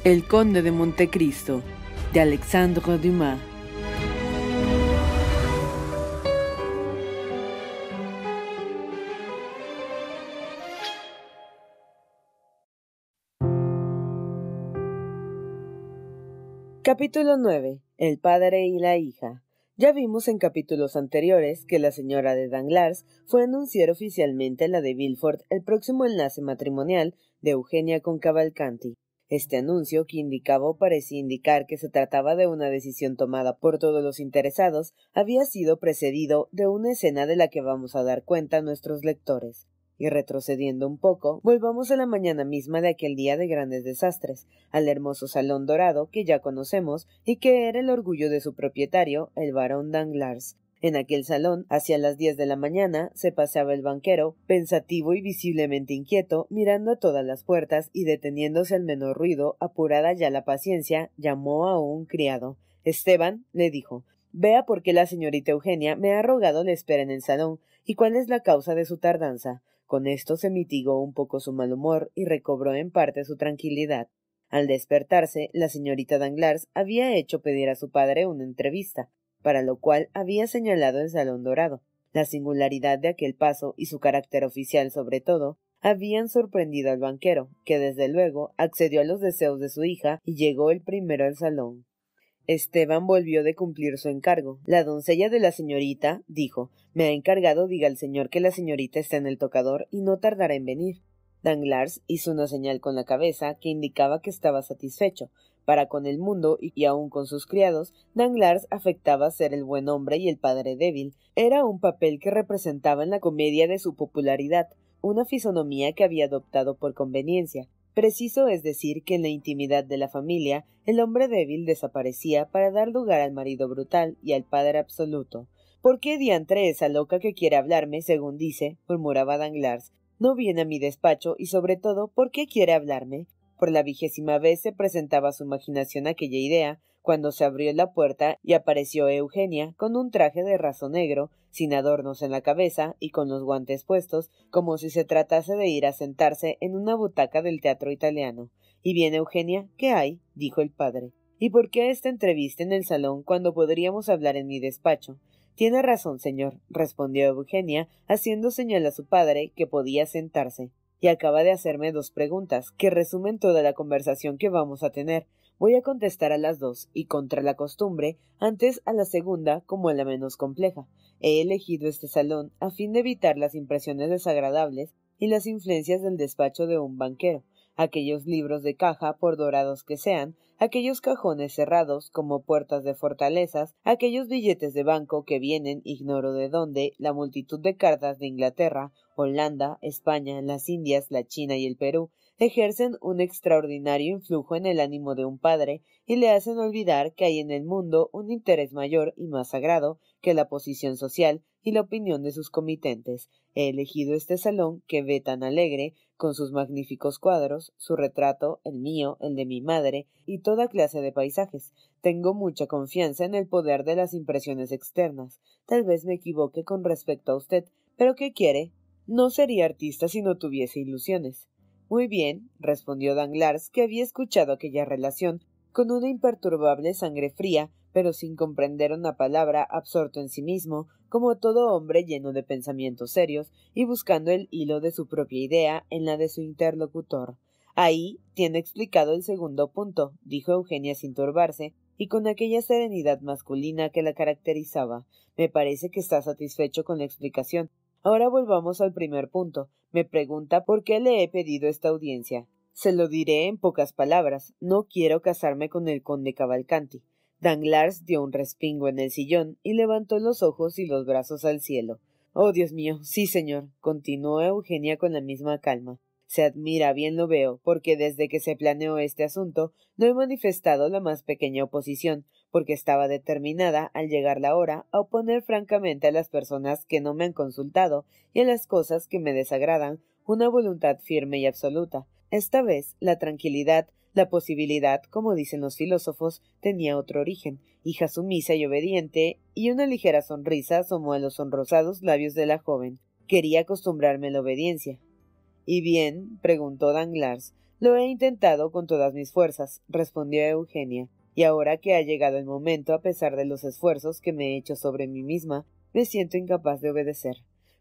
El Conde de Montecristo, de Alexandre Dumas. Capítulo 9. El padre y la hija. Ya vimos en capítulos anteriores que la señora de Danglars fue a anunciar oficialmente a la de Villefort el próximo enlace matrimonial de Eugenia con Cavalcanti. Este anuncio, que indicaba o parecía indicar que se trataba de una decisión tomada por todos los interesados, había sido precedido de una escena de la que vamos a dar cuenta a nuestros lectores. Y retrocediendo un poco, volvamos a la mañana misma de aquel día de grandes desastres, al hermoso salón dorado que ya conocemos y que era el orgullo de su propietario, el barón Danglars. En aquel salón, hacia las 10 de la mañana, se paseaba el banquero, pensativo y visiblemente inquieto, mirando a todas las puertas y deteniéndose al menor ruido. Apurada ya la paciencia, llamó a un criado. «Esteban», le dijo, «vea por qué la señorita Eugenia me ha rogado le espera en el salón, y cuál es la causa de su tardanza». Con esto se mitigó un poco su mal humor y recobró en parte su tranquilidad. Al despertarse, la señorita Danglars había hecho pedir a su padre una entrevista, para lo cual había señalado el salón dorado. La singularidad de aquel paso y su carácter oficial sobre todo habían sorprendido al banquero, que desde luego accedió a los deseos de su hija y llegó el primero al salón. Esteban volvió de cumplir su encargo. «La doncella de la señorita», dijo, «me ha encargado diga al señor que la señorita está en el tocador y no tardará en venir». Danglars hizo una señal con la cabeza que indicaba que estaba satisfecho. Para con el mundo y aun con sus criados, Danglars afectaba ser el buen hombre y el padre débil. Era un papel que representaba en la comedia de su popularidad, una fisonomía que había adoptado por conveniencia. Preciso es decir que en la intimidad de la familia el hombre débil desaparecía para dar lugar al marido brutal y al padre absoluto. «¿Por qué diantre esa loca que quiere hablarme, según dice?», murmuraba Danglars. «No viene a mi despacho y, sobre todo, ¿por qué quiere hablarme?». Por la 20ª vez se presentaba a su imaginación aquella idea, cuando se abrió la puerta y apareció Eugenia, con un traje de raso negro, sin adornos en la cabeza y con los guantes puestos, como si se tratase de ir a sentarse en una butaca del teatro italiano. «¿Y bien, Eugenia? ¿Qué hay?», dijo el padre. «¿Y por qué esta entrevista en el salón cuando podríamos hablar en mi despacho?». «Tiene razón, señor», respondió Eugenia, haciendo señal a su padre que podía sentarse. «Y acaba de hacerme 2 preguntas, que resumen toda la conversación que vamos a tener. Voy a contestar a las 2, y contra la costumbre, antes a la segunda como a la menos compleja. He elegido este salón a fin de evitar las impresiones desagradables y las influencias del despacho de un banquero, aquellos libros de caja, por dorados que sean, aquellos cajones cerrados como puertas de fortalezas, aquellos billetes de banco que vienen, ignoro de dónde, la multitud de cartas de Inglaterra, Holanda, España, las Indias, la China y el Perú, ejercen un extraordinario influjo en el ánimo de un padre y le hacen olvidar que hay en el mundo un interés mayor y más sagrado que la posición social y la opinión de sus comitentes. He elegido este salón que ve tan alegre, con sus magníficos cuadros, su retrato, el mío, el de mi madre, y toda clase de paisajes. Tengo mucha confianza en el poder de las impresiones externas. Tal vez me equivoque con respecto a usted, pero ¿qué quiere? No sería artista si no tuviese ilusiones». «Muy bien», respondió Danglars, que había escuchado aquella relación con una imperturbable sangre fría, pero sin comprender una palabra, absorto en sí mismo, como todo hombre lleno de pensamientos serios, y buscando el hilo de su propia idea en la de su interlocutor. «Ahí tiene explicado el segundo punto», dijo Eugenia sin turbarse, y con aquella serenidad masculina que la caracterizaba. «Me parece que está satisfecho con la explicación. Ahora volvamos al primer punto. Me pregunta por qué le he pedido esta audiencia. Se lo diré en pocas palabras. No quiero casarme con el conde Cavalcanti». Danglars dio un respingo en el sillón y levantó los ojos y los brazos al cielo. «Oh, Dios mío, sí, señor», continuó Eugenia con la misma calma. «Se admira, bien lo veo, porque desde que se planeó este asunto no he manifestado la más pequeña oposición, porque estaba determinada, al llegar la hora, a oponer francamente a las personas que no me han consultado y a las cosas que me desagradan una voluntad firme y absoluta. Esta vez la tranquilidad, la posibilidad, como dicen los filósofos, tenía otro origen, hija sumisa y obediente, y una ligera sonrisa asomó a los sonrosados labios de la joven. Quería acostumbrarme a la obediencia». «¿Y bien?», preguntó Danglars. Lo he intentado con todas mis fuerzas, respondió Eugenia, y ahora que ha llegado el momento, a pesar de los esfuerzos que me he hecho sobre mí misma, me siento incapaz de obedecer.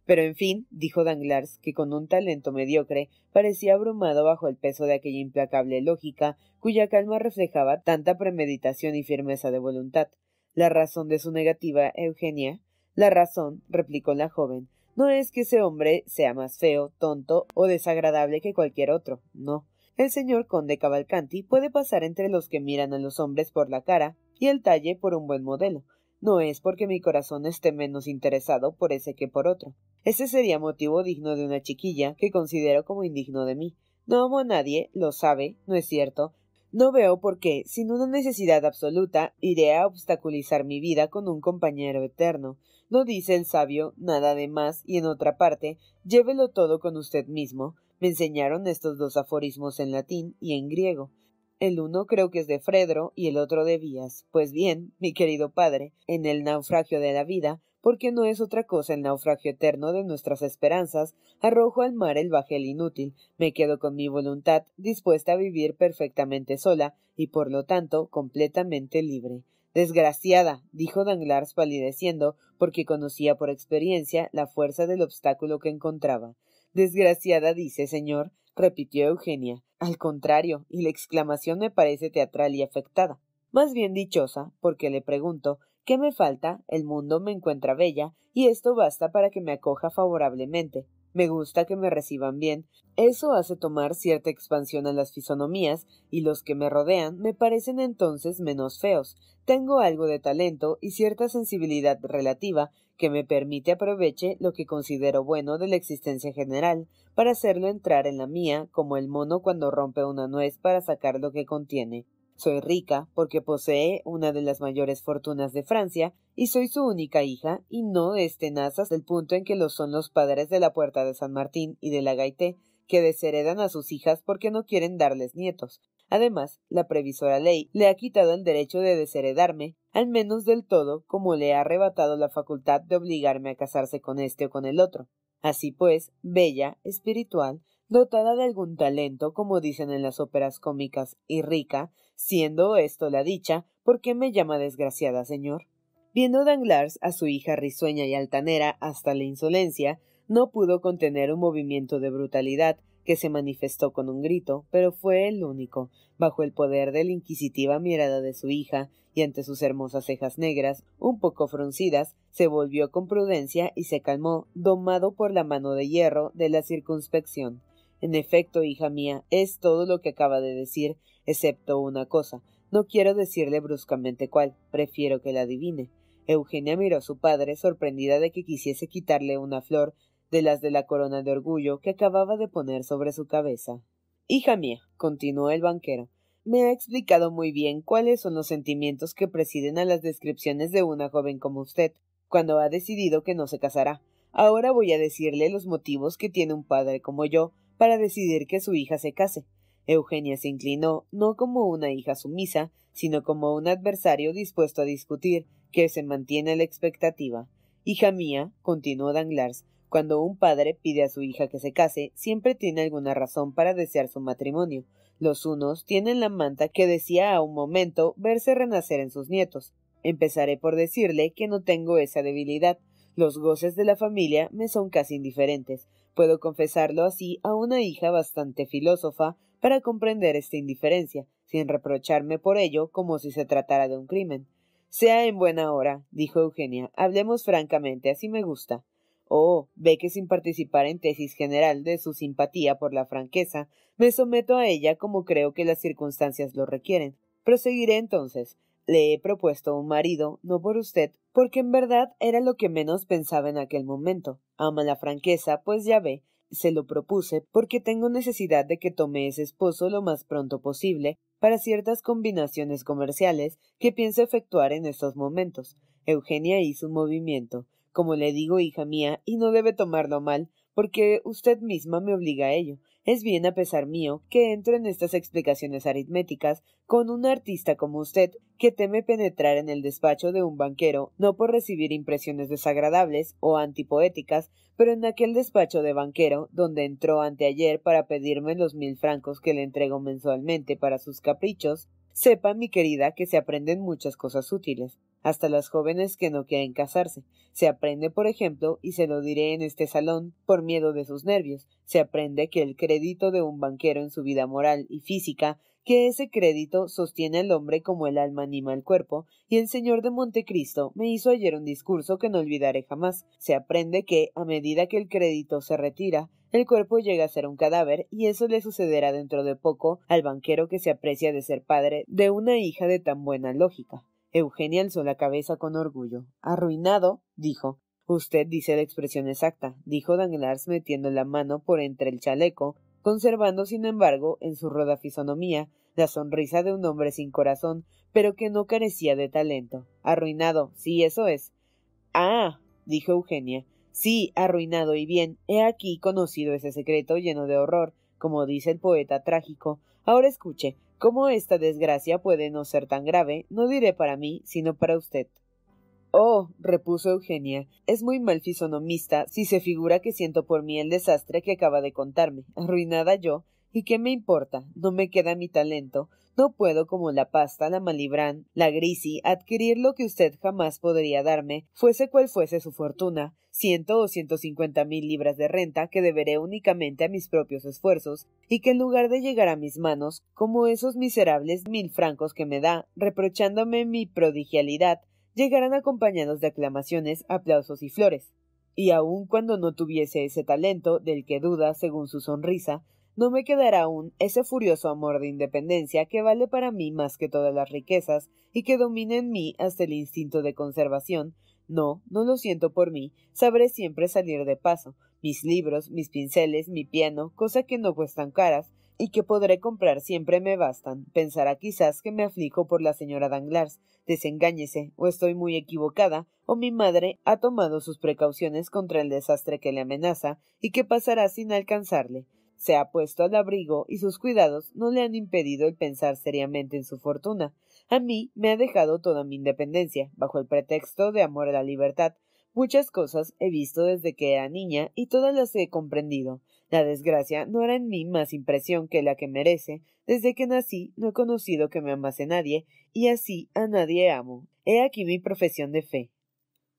Pero en fin, dijo Danglars, que con un talento mediocre parecía abrumado bajo el peso de aquella implacable lógica cuya calma reflejaba tanta premeditación y firmeza de voluntad. ¿La razón de su negativa, Eugenia? La razón, replicó la joven, no es que ese hombre sea más feo, tonto o desagradable que cualquier otro, no. El señor conde Cavalcanti puede pasar entre los que miran a los hombres por la cara y el talle por un buen modelo. No es porque mi corazón esté menos interesado por ese que por otro. Ese sería motivo digno de una chiquilla que considero como indigno de mí. No amo a nadie, lo sabe, ¿no es cierto? No veo por qué, sin una necesidad absoluta, iré a obstaculizar mi vida con un compañero eterno. No dice el sabio nada de más y en otra parte, llévelo todo con usted mismo. Me enseñaron estos dos aforismos en latín y en griego. El uno creo que es de Fredro y el otro de Vías. Pues bien, mi querido padre, en el naufragio de la vida, porque no es otra cosa el naufragio eterno de nuestras esperanzas, arrojo al mar el bajel inútil, me quedo con mi voluntad, dispuesta a vivir perfectamente sola y por lo tanto completamente libre. Desgraciada, dijo Danglars palideciendo, porque conocía por experiencia la fuerza del obstáculo que encontraba. Desgraciada, dice, señor, repitió Eugenia. Al contrario, y la exclamación me parece teatral y afectada. Más bien dichosa, porque le pregunto, ¿qué me falta? El mundo me encuentra bella, y esto basta para que me acoja favorablemente. Me gusta que me reciban bien. Eso hace tomar cierta expansión a las fisonomías, y los que me rodean me parecen entonces menos feos. Tengo algo de talento y cierta sensibilidad relativa que me permite aproveche lo que considero bueno de la existencia general, para hacerlo entrar en la mía, como el mono cuando rompe una nuez para sacar lo que contiene. Soy rica porque posee una de las mayores fortunas de Francia, y soy su única hija, y no tenazas del punto en que lo son los padres de la Puerta de San Martín y de la Gaité, que desheredan a sus hijas porque no quieren darles nietos. Además, la previsora ley le ha quitado el derecho de desheredarme, al menos del todo, como le ha arrebatado la facultad de obligarme a casarse con este o con el otro. Así pues, bella, espiritual, dotada de algún talento, como dicen en las óperas cómicas, y rica, siendo esto la dicha, ¿por qué me llama desgraciada, señor? Viendo Danglars a su hija risueña y altanera hasta la insolencia, no pudo contener un movimiento de brutalidad que se manifestó con un grito, pero fue el único. Bajo el poder de la inquisitiva mirada de su hija, y ante sus hermosas cejas negras, un poco fruncidas, se volvió con prudencia y se calmó, domado por la mano de hierro de la circunspección. En efecto, hija mía, es todo lo que acaba de decir, excepto una cosa. No quiero decirle bruscamente cuál, prefiero que la adivine. Eugenia miró a su padre, sorprendida de que quisiese quitarle una flor de las de la corona de orgullo que acababa de poner sobre su cabeza. Hija mía, continuó el banquero, me ha explicado muy bien cuáles son los sentimientos que presiden a las descripciones de una joven como usted, cuando ha decidido que no se casará. Ahora voy a decirle los motivos que tiene un padre como yo para decidir que su hija se case. Eugenia se inclinó, no como una hija sumisa, sino como un adversario dispuesto a discutir, que se mantiene a la expectativa. Hija mía, continuó Danglars, cuando un padre pide a su hija que se case, siempre tiene alguna razón para desear su matrimonio. Los unos tienen la manta que decía a un momento verse renacer en sus nietos. Empezaré por decirle que no tengo esa debilidad. Los goces de la familia me son casi indiferentes. Puedo confesarlo así a una hija bastante filósofa para comprender esta indiferencia, sin reprocharme por ello como si se tratara de un crimen. Sea en buena hora, dijo Eugenia. Hablemos francamente, así me gusta. Oh, ve que sin participar en tesis general de su simpatía por la franqueza, me someto a ella como creo que las circunstancias lo requieren. Proseguiré entonces. Le he propuesto un marido, no por usted, porque en verdad era lo que menos pensaba en aquel momento. Ama la franqueza, pues ya ve, se lo propuse porque tengo necesidad de que tome ese esposo lo más pronto posible para ciertas combinaciones comerciales que pienso efectuar en estos momentos. Eugenia hizo un movimiento. Como le digo, hija mía, y no debe tomarlo mal, porque usted misma me obliga a ello. Es bien a pesar mío que entro en estas explicaciones aritméticas con un artista como usted, que teme penetrar en el despacho de un banquero, no por recibir impresiones desagradables o antipoéticas, pero en aquel despacho de banquero, donde entró anteayer para pedirme los 1000 francos que le entrego mensualmente para sus caprichos, sepa, mi querida, que se aprenden muchas cosas útiles, hasta las jóvenes que no quieren casarse. Se aprende, por ejemplo, y se lo diré en este salón, por miedo de sus nervios, se aprende que el crédito de un banquero en su vida moral y física, que ese crédito sostiene al hombre como el alma anima el cuerpo, y el señor de Montecristo me hizo ayer un discurso que no olvidaré jamás. Se aprende que, a medida que el crédito se retira, el cuerpo llega a ser un cadáver, y eso le sucederá dentro de poco al banquero que se aprecia de ser padre de una hija de tan buena lógica. Eugenia alzó la cabeza con orgullo. —¿Arruinado? —dijo. —Usted dice la expresión exacta —dijo Danglars metiendo la mano por entre el chaleco, conservando, sin embargo, en su ruda fisonomía, la sonrisa de un hombre sin corazón, pero que no carecía de talento. —Arruinado, sí, eso es. —Ah —dijo Eugenia—, sí, arruinado, y bien, he aquí conocido ese secreto lleno de horror, como dice el poeta trágico. Ahora escuche, cómo esta desgracia puede no ser tan grave, no diré para mí, sino para usted. —Oh —repuso Eugenia—, es muy mal fisonomista si se figura que siento por mí el desastre que acaba de contarme. Arruinada yo, ¿y qué me importa? No me queda mi talento. No puedo, como la pasta, la Malibran, la Grisi, adquirir lo que usted jamás podría darme, fuese cual fuese su fortuna, 100 o 150.000 libras de renta que deberé únicamente a mis propios esfuerzos, y que en lugar de llegar a mis manos, como esos miserables 1000 francos que me da, reprochándome mi prodigialidad, llegarán acompañados de aclamaciones, aplausos y flores. Y aun cuando no tuviese ese talento, del que duda, según su sonrisa, no me quedará aún ese furioso amor de independencia que vale para mí más que todas las riquezas y que domina en mí hasta el instinto de conservación. No, no lo siento por mí, sabré siempre salir de paso, mis libros, mis pinceles, mi piano, cosas que no cuestan caras, y que podré comprar siempre me bastan. Pensará quizás que me aflijo por la señora Danglars. Desengáñese, o estoy muy equivocada, o mi madre ha tomado sus precauciones contra el desastre que le amenaza y que pasará sin alcanzarle. Se ha puesto al abrigo y sus cuidados no le han impedido el pensar seriamente en su fortuna. A mí me ha dejado toda mi independencia, bajo el pretexto de amor a la libertad. Muchas cosas he visto desde que era niña y todas las he comprendido. La desgracia no hará en mí más impresión que la que merece. Desde que nací no he conocido que me amase nadie, y así a nadie amo. He aquí mi profesión de fe.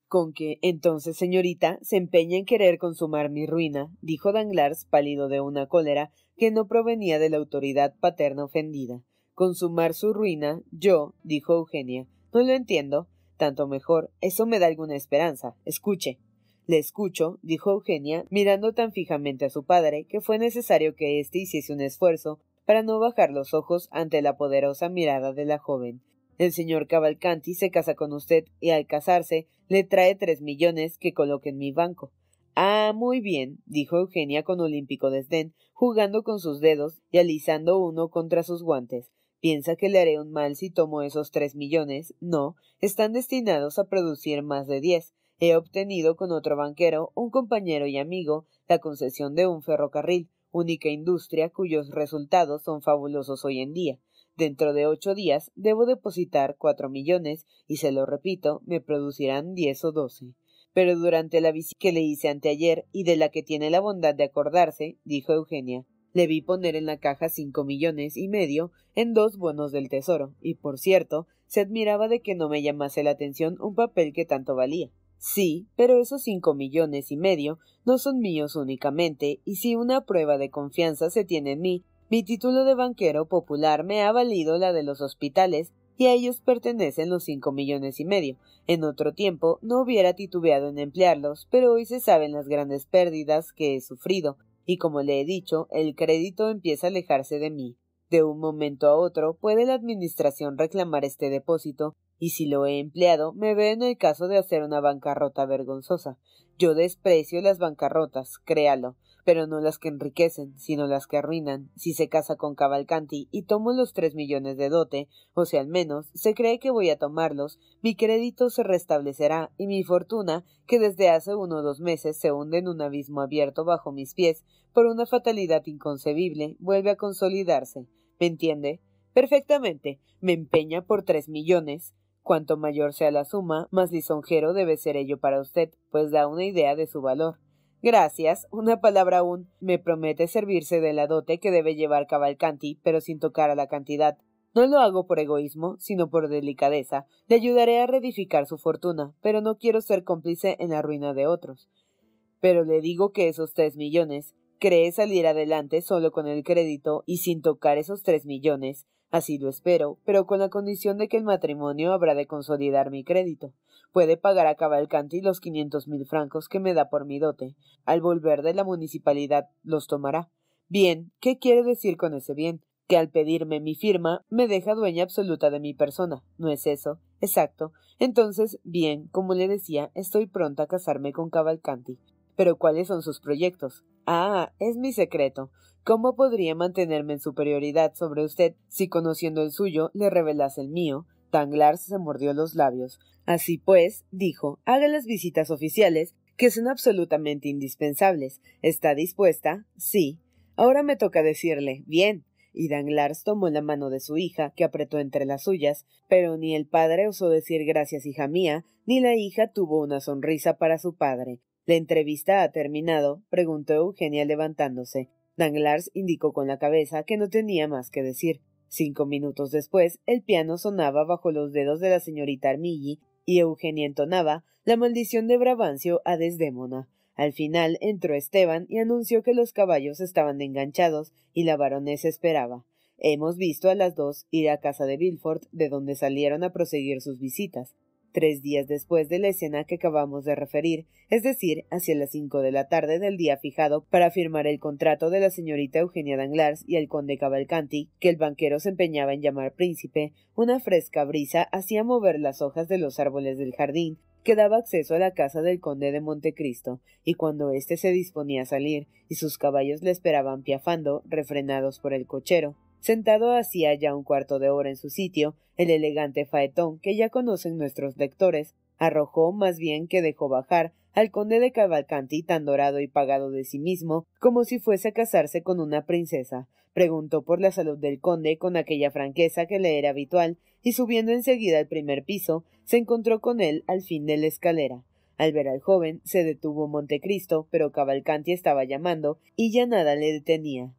—Con que, entonces, señorita, se empeña en querer consumar mi ruina —dijo Danglars, pálido de una cólera que no provenía de la autoridad paterna ofendida. —¿Consumar su ruina? Yo —dijo Eugenia—, no lo entiendo. Tanto mejor, eso me da alguna esperanza. Escuche. —Le escucho —dijo Eugenia, mirando tan fijamente a su padre que fue necesario que éste hiciese un esfuerzo para no bajar los ojos ante la poderosa mirada de la joven. El señor Cavalcanti se casa con usted y al casarse le trae 3 millones que coloque en mi banco. —Ah, muy bien —dijo Eugenia con olímpico desdén, jugando con sus dedos y alisando uno contra sus guantes—. ¿Piensa que le haré un mal si tomo esos 3 millones? No, están destinados a producir más de 10. He obtenido con otro banquero, un compañero y amigo, la concesión de un ferrocarril, única industria cuyos resultados son fabulosos hoy en día. Dentro de 8 días debo depositar 4 millones y, se lo repito, me producirán 10 o 12. Pero durante la visita que le hice anteayer y de la que tiene la bondad de acordarse, dijo Eugenia, le vi poner en la caja 5,5 millones en 2 bonos del tesoro, y por cierto, se admiraba de que no me llamase la atención un papel que tanto valía. Sí, pero esos 5,5 millones no son míos únicamente, y si una prueba de confianza se tiene en mí, mi título de banquero popular me ha valido la de los hospitales, y a ellos pertenecen los 5,5 millones. En otro tiempo no hubiera titubeado en emplearlos, pero hoy se saben las grandes pérdidas que he sufrido, y como le he dicho, el crédito empieza a alejarse de mí. De un momento a otro puede la administración reclamar este depósito, y si lo he empleado, me veo en el caso de hacer una bancarrota vergonzosa. Yo desprecio las bancarrotas, créalo. pero no las que enriquecen, sino las que arruinan. Si se casa con Cavalcanti y tomo los 3 millones de dote, o si al menos se cree que voy a tomarlos, mi crédito se restablecerá y mi fortuna, que desde hace 1 o 2 meses se hunde en un abismo abierto bajo mis pies por una fatalidad inconcebible, vuelve a consolidarse. ¿Me entiende? Perfectamente. Me empeña por 3 millones. Cuanto mayor sea la suma, más lisonjero debe ser ello para usted, pues da una idea de su valor. Gracias. Una palabra aún. Me promete servirse de la dote que debe llevar Cavalcanti, pero sin tocar a la cantidad. No lo hago por egoísmo, sino por delicadeza. Le ayudaré a reedificar su fortuna, pero no quiero ser cómplice en la ruina de otros. Pero le digo que esos 3 millones, cree salir adelante solo con el crédito y sin tocar esos 3 millones. Así lo espero, pero con la condición de que el matrimonio habrá de consolidar mi crédito. Puede pagar a Cavalcanti los 500.000 francos que me da por mi dote. Al volver de la municipalidad los tomará. Bien, ¿qué quiere decir con ese bien? Que al pedirme mi firma me deja dueña absoluta de mi persona. ¿No es eso? Exacto. Entonces, bien, como le decía, estoy pronta a casarme con Cavalcanti. Pero ¿cuáles son sus proyectos? Ah, es mi secreto. ¿Cómo podría mantenerme en superioridad sobre usted si, conociendo el suyo, le revelase el mío? Danglars se mordió los labios. Así pues, dijo, haga las visitas oficiales, que son absolutamente indispensables. ¿Está dispuesta? Sí. Ahora me toca decirle, bien. Y Danglars tomó la mano de su hija, que apretó entre las suyas, pero ni el padre osó decir gracias, hija mía, ni la hija tuvo una sonrisa para su padre. ¿La entrevista ha terminado? Preguntó Eugenia levantándose. Danglars indicó con la cabeza que no tenía más que decir. 5 minutos después, el piano sonaba bajo los dedos de la señorita Armilly y Eugenia entonaba la maldición de Brabantio a Desdémona. Al final entró Esteban y anunció que los caballos estaban enganchados y la baronesa esperaba. Hemos visto a las dos ir a casa de Villefort, de donde salieron a proseguir sus visitas. 3 días después de la escena que acabamos de referir, es decir, hacia las 5 de la tarde del día fijado para firmar el contrato de la señorita Eugenia Danglars y el conde Cavalcanti, que el banquero se empeñaba en llamar príncipe, una fresca brisa hacía mover las hojas de los árboles del jardín, que daba acceso a la casa del conde de Montecristo, y cuando éste se disponía a salir, y sus caballos le esperaban piafando, refrenados por el cochero, sentado hacía ya 1/4 de hora en su sitio, el elegante faetón que ya conocen nuestros lectores, arrojó más bien que dejó bajar al conde de Cavalcanti tan dorado y pagado de sí mismo como si fuese a casarse con una princesa. Preguntó por la salud del conde con aquella franqueza que le era habitual, y subiendo enseguida al primer piso, se encontró con él al fin de la escalera. Al ver al joven, se detuvo Montecristo, pero Cavalcanti estaba llamando, y ya nada le detenía.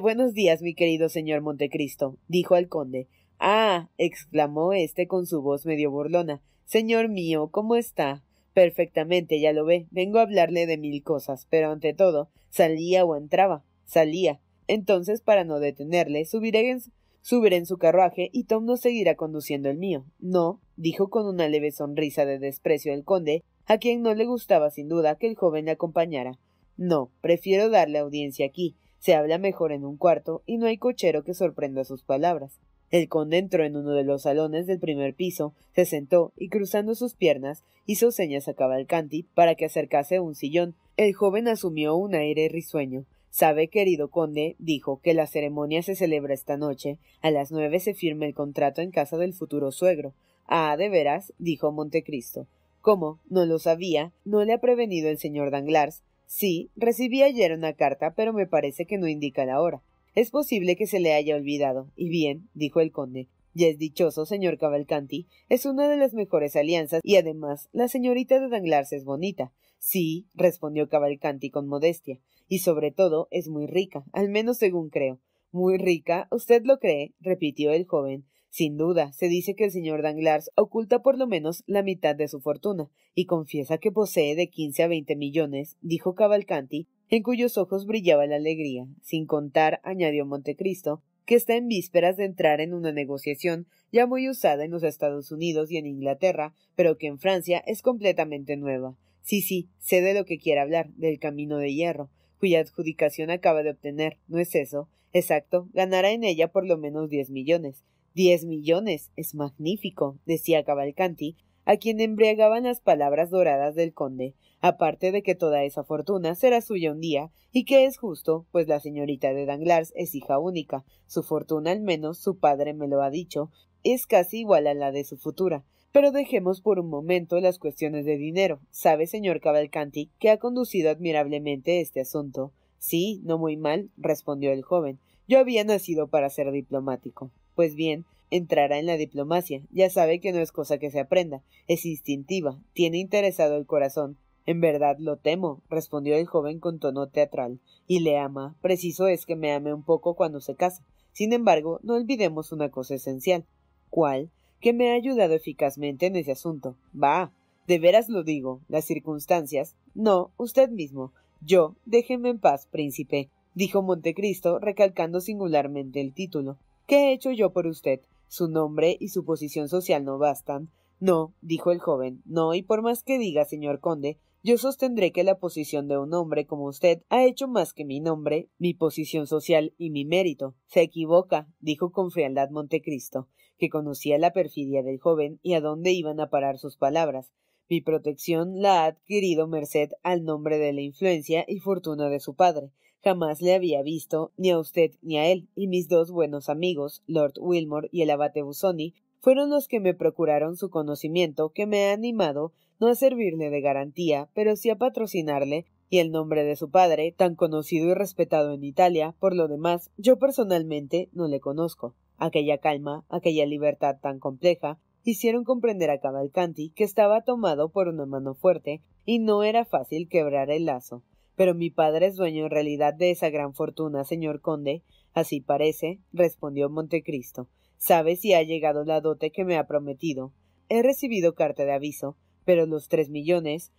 Buenos días, mi querido señor Montecristo, dijo al conde. Ah, exclamó éste con su voz medio burlona. Señor mío, ¿cómo está? Perfectamente, ya lo ve. Vengo a hablarle de 1000 cosas, pero ante todo, ¿salía o entraba? Salía. Entonces, para no detenerle, subiré en su carruaje y Tom nos seguirá conduciendo el mío. No, dijo con una leve sonrisa de desprecio el conde, a quien no le gustaba sin duda que el joven le acompañara. No, prefiero darle audiencia aquí. Se habla mejor en un cuarto y no hay cochero que sorprenda sus palabras. El conde entró en uno de los salones del primer piso, se sentó y, cruzando sus piernas, hizo señas a Cavalcanti para que acercase un sillón. El joven asumió un aire risueño. «Sabe, querido conde», dijo, «que la ceremonia se celebra esta noche. A las 9 se firma el contrato en casa del futuro suegro». «Ah, ¿de veras?», dijo Montecristo. «¿Cómo? No lo sabía. ¿No le ha prevenido el señor Danglars?» «Sí, recibí ayer una carta, pero me parece que no indica la hora». «Es posible que se le haya olvidado». «Y bien», dijo el conde, «ya es dichoso, señor Cavalcanti. Es una de las mejores alianzas, y además la señorita de Danglars es bonita». «Sí», respondió Cavalcanti con modestia, «y sobre todo es muy rica, al menos según creo». «¿Muy rica? ¿Usted lo cree?», repitió el joven. «Sin duda, se dice que el señor Danglars oculta por lo menos la mitad de su fortuna, y confiesa que posee de 15 a 20 millones», dijo Cavalcanti, en cuyos ojos brillaba la alegría, sin contar, añadió Montecristo, que está en vísperas de entrar en una negociación ya muy usada en los Estados Unidos y en Inglaterra, pero que en Francia es completamente nueva. Sí, sé de lo que quiere hablar, del Camino de Hierro, cuya adjudicación acaba de obtener, ¿no es eso? Exacto, ganará en ella por lo menos 10 millones. 10 millones, es magnífico, decía Cavalcanti, a quien embriagaban las palabras doradas del conde, aparte de que toda esa fortuna será suya un día, y que es justo, pues la señorita de Danglars es hija única, su fortuna al menos, su padre me lo ha dicho, es casi igual a la de su futura. Pero dejemos por un momento las cuestiones de dinero. Sabe, señor Cavalcanti, que ha conducido admirablemente este asunto. Sí, no muy mal, respondió el joven. Yo había nacido para ser diplomático. Pues bien, entrará en la diplomacia. Ya sabe que no es cosa que se aprenda. Es instintiva. Tiene interesado el corazón. En verdad lo temo, respondió el joven con tono teatral. Y le ama. Preciso es que me ame un poco cuando se casa. Sin embargo, no olvidemos una cosa esencial. ¿Cuál? Que me ha ayudado eficazmente en ese asunto. Bah, de veras lo digo, las circunstancias. No, usted mismo. Yo, déjeme en paz, príncipe, dijo Montecristo, recalcando singularmente el título. ¿Qué he hecho yo por usted? Su nombre y su posición social no bastan. No, dijo el joven, no, y por más que diga, señor conde, yo sostendré que la posición de un hombre como usted ha hecho más que mi nombre, mi posición social y mi mérito. Se equivoca, dijo con frialdad Montecristo, que conocía la perfidia del joven y a dónde iban a parar sus palabras. Mi protección la ha adquirido merced al nombre de la influencia y fortuna de su padre. Jamás le había visto, ni a usted ni a él, y mis dos buenos amigos, Lord Wilmore y el abate Busoni, fueron los que me procuraron su conocimiento, que me ha animado no a servirle de garantía, pero sí a patrocinarle, y el nombre de su padre, tan conocido y respetado en Italia, por lo demás, yo personalmente no le conozco. Aquella calma, aquella libertad tan compleja, hicieron comprender a Cavalcanti que estaba tomado por una mano fuerte, y no era fácil quebrar el lazo. Pero mi padre es dueño en realidad de esa gran fortuna, señor conde. Así parece, respondió Montecristo. ¿Sabe si ha llegado la dote que me ha prometido? He recibido carta de aviso, pero los 3 millones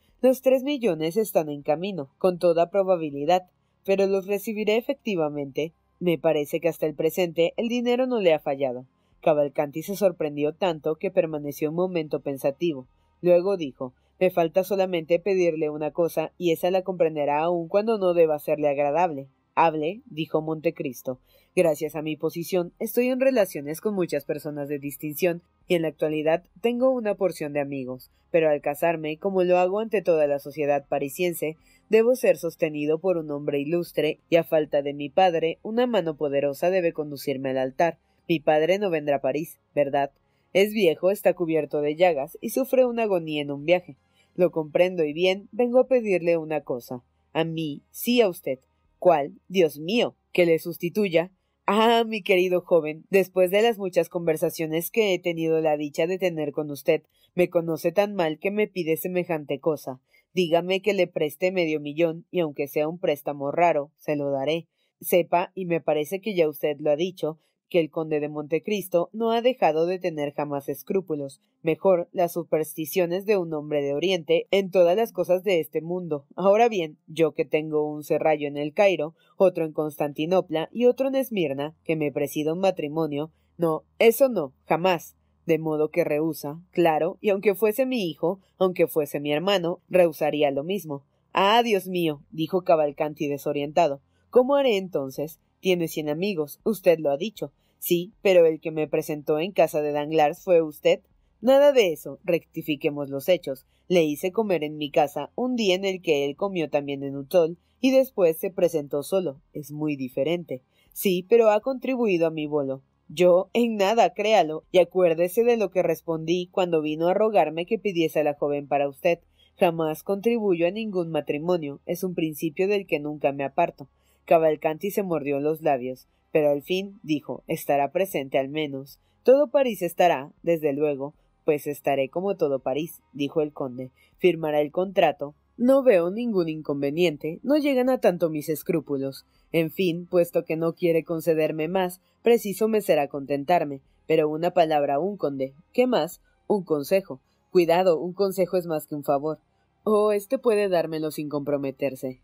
están en camino, con toda probabilidad, pero los recibiré efectivamente. Me parece que hasta el presente el dinero no le ha fallado. Cavalcanti se sorprendió tanto que permaneció un momento pensativo. Luego dijo, me falta solamente pedirle una cosa, y esa la comprenderá aun cuando no deba serle agradable. Hable, dijo Montecristo. Gracias a mi posición, estoy en relaciones con muchas personas de distinción, y en la actualidad tengo una porción de amigos, pero al casarme, como lo hago ante toda la sociedad parisiense, debo ser sostenido por un hombre ilustre, y a falta de mi padre, una mano poderosa debe conducirme al altar. Mi padre no vendrá a París, ¿verdad? Es viejo, está cubierto de llagas, y sufre una agonía en un viaje. Lo comprendo y bien, vengo a pedirle una cosa. A mí, sí a usted. ¿Cuál? Dios mío, que le sustituya. Ah, mi querido joven, después de las muchas conversaciones que he tenido la dicha de tener con usted, me conoce tan mal que me pide semejante cosa. Dígame que le preste 500.000, y aunque sea un préstamo raro, se lo daré. Sepa, y me parece que ya usted lo ha dicho, que el conde de Montecristo no ha dejado de tener jamás escrúpulos, mejor las supersticiones de un hombre de Oriente en todas las cosas de este mundo. Ahora bien, yo que tengo un serrallo en el Cairo, otro en Constantinopla y otro en Esmirna, que me presida un matrimonio, no, eso no, jamás. De modo que rehúsa, claro, y aunque fuese mi hijo, aunque fuese mi hermano, rehusaría lo mismo. Ah, Dios mío, dijo Cavalcanti desorientado. ¿Cómo haré entonces? Tiene 100 amigos, usted lo ha dicho. Sí, pero el que me presentó en casa de Danglars fue usted. Nada de eso, rectifiquemos los hechos. Le hice comer en mi casa un día en el que él comió también en Utol, y después se presentó solo. Es muy diferente. Sí, pero ha contribuido a mi bolo. Yo, en nada, créalo, y acuérdese de lo que respondí cuando vino a rogarme que pidiese a la joven para usted. Jamás contribuyo a ningún matrimonio, es un principio del que nunca me aparto. Cavalcanti se mordió los labios, pero al fin dijo, estará presente al menos. Todo París estará, desde luego. Pues estaré como todo París, dijo el conde. Firmará el contrato. No veo ningún inconveniente, no llegan a tanto mis escrúpulos. En fin, puesto que no quiere concederme más, preciso me será contentarme. Pero una palabra a un conde. ¿Qué más? Un consejo. Cuidado, un consejo es más que un favor. Oh, este puede dármelo sin comprometerse.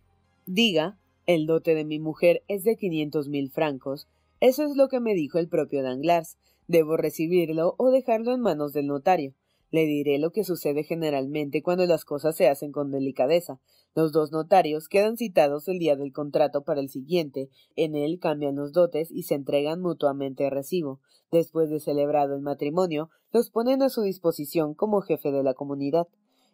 Diga, el dote de mi mujer es de 500.000 francos. Eso es lo que me dijo el propio Danglars. Debo recibirlo o dejarlo en manos del notario. Le diré lo que sucede generalmente cuando las cosas se hacen con delicadeza. Los dos notarios quedan citados el día del contrato para el siguiente. En él cambian los dotes y se entregan mutuamente a recibo. Después de celebrado el matrimonio, los ponen a su disposición como jefe de la comunidad.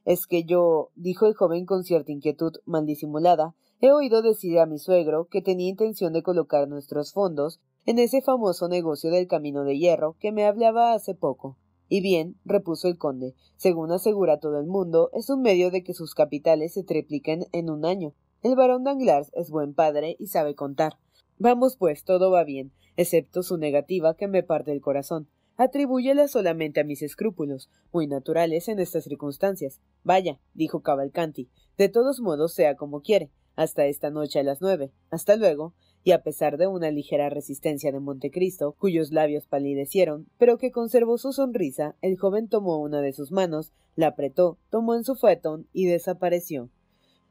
Es que yo, dijo el joven con cierta inquietud mal disimulada, he oído decir a mi suegro que tenía intención de colocar nuestros fondos en ese famoso negocio del camino de hierro que me hablaba hace poco. Y bien, repuso el conde, según asegura todo el mundo, es un medio de que sus capitales se tripliquen en un año. El barón Danglars es buen padre y sabe contar. Vamos pues, todo va bien, excepto su negativa que me parte el corazón. Atribúyela solamente a mis escrúpulos, muy naturales en estas circunstancias. Vaya, dijo Cavalcanti, de todos modos sea como quiere. Hasta esta noche a las 9. Hasta luego. Y a pesar de una ligera resistencia de Montecristo, cuyos labios palidecieron, pero que conservó su sonrisa, el joven tomó una de sus manos, la apretó, tomó en su faetón y desapareció.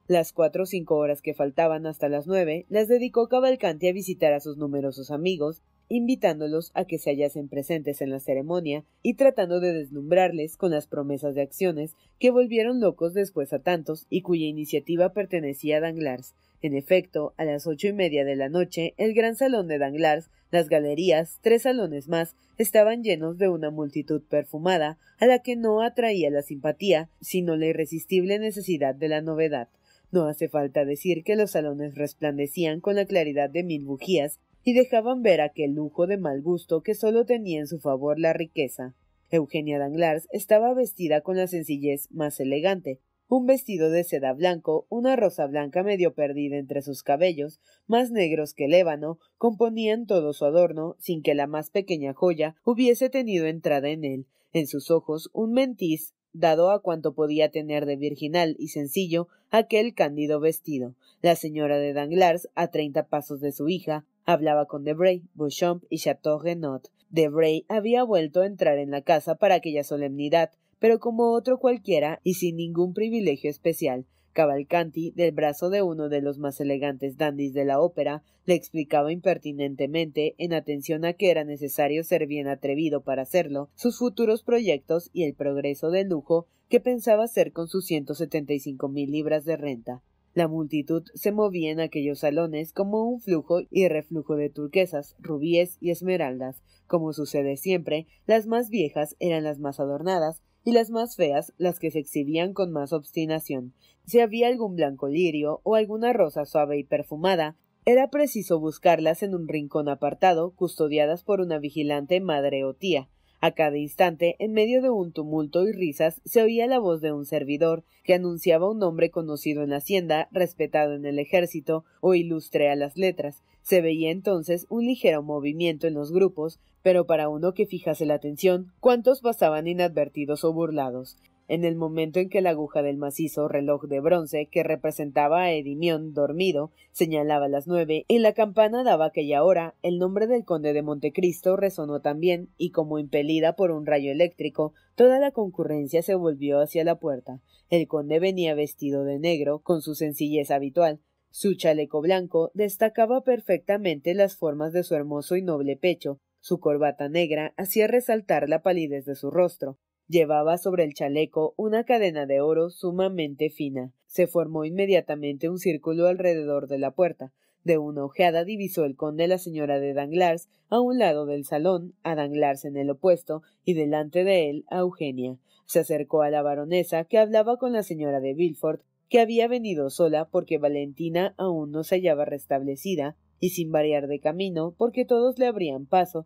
Las 4 o 5 horas que faltaban hasta las 9 las dedicó Cavalcanti a visitar a sus numerosos amigos, invitándolos a que se hallasen presentes en la ceremonia y tratando de deslumbrarles con las promesas de acciones que volvieron locos después a tantos y cuya iniciativa pertenecía a Danglars. En efecto, a las 8:30 de la noche, el gran salón de Danglars, las galerías, 3 salones más, estaban llenos de una multitud perfumada, a la que no atraía la simpatía, sino la irresistible necesidad de la novedad. No hace falta decir que los salones resplandecían con la claridad de 1000 bujías y dejaban ver aquel lujo de mal gusto que sólo tenía en su favor la riqueza. Eugenia Danglars estaba vestida con la sencillez más elegante, un vestido de seda blanco, una rosa blanca medio perdida entre sus cabellos, más negros que el ébano, componían todo su adorno, sin que la más pequeña joya hubiese tenido entrada en él. En sus ojos un mentiz, dado a cuanto podía tener de virginal y sencillo aquel cándido vestido. La señora de Danglars, a 30 pasos de su hija, hablaba con Debray, Beauchamp y Chateau-Renaud. Debray había vuelto a entrar en la casa para aquella solemnidad, pero como otro cualquiera y sin ningún privilegio especial. Cavalcanti, del brazo de uno de los más elegantes dandis de la ópera, le explicaba impertinentemente, en atención a que era necesario ser bien atrevido para hacerlo, sus futuros proyectos y el progreso de lujo que pensaba hacer con sus 175,000 libras de renta. La multitud se movía en aquellos salones como un flujo y reflujo de turquesas, rubíes y esmeraldas. Como sucede siempre, las más viejas eran las más adornadas, y las más feas las que se exhibían con más obstinación. Si había algún blanco lirio o alguna rosa suave y perfumada, era preciso buscarlas en un rincón apartado, custodiadas por una vigilante madre o tía. A cada instante, en medio de un tumulto y risas, se oía la voz de un servidor, que anunciaba un hombre conocido en la hacienda, respetado en el ejército o ilustre a las letras. Se veía entonces un ligero movimiento en los grupos, pero para uno que fijase la atención, ¿cuántos pasaban inadvertidos o burlados? En el momento en que la aguja del macizo reloj de bronce que representaba a Edimión dormido señalaba las 9 y la campana daba aquella hora, el nombre del conde de Montecristo resonó también y como impelida por un rayo eléctrico, toda la concurrencia se volvió hacia la puerta. El conde venía vestido de negro, con su sencillez habitual. Su chaleco blanco destacaba perfectamente las formas de su hermoso y noble pecho. Su corbata negra hacía resaltar la palidez de su rostro. Llevaba sobre el chaleco una cadena de oro sumamente fina. Se formó inmediatamente un círculo alrededor de la puerta. De una ojeada divisó el conde la señora de Danglars a un lado del salón, a Danglars en el opuesto, y delante de él a Eugenia. Se acercó a la baronesa, que hablaba con la señora de Villefort, que había venido sola porque Valentina aún no se hallaba restablecida, y sin variar de camino, porque todos le abrían paso,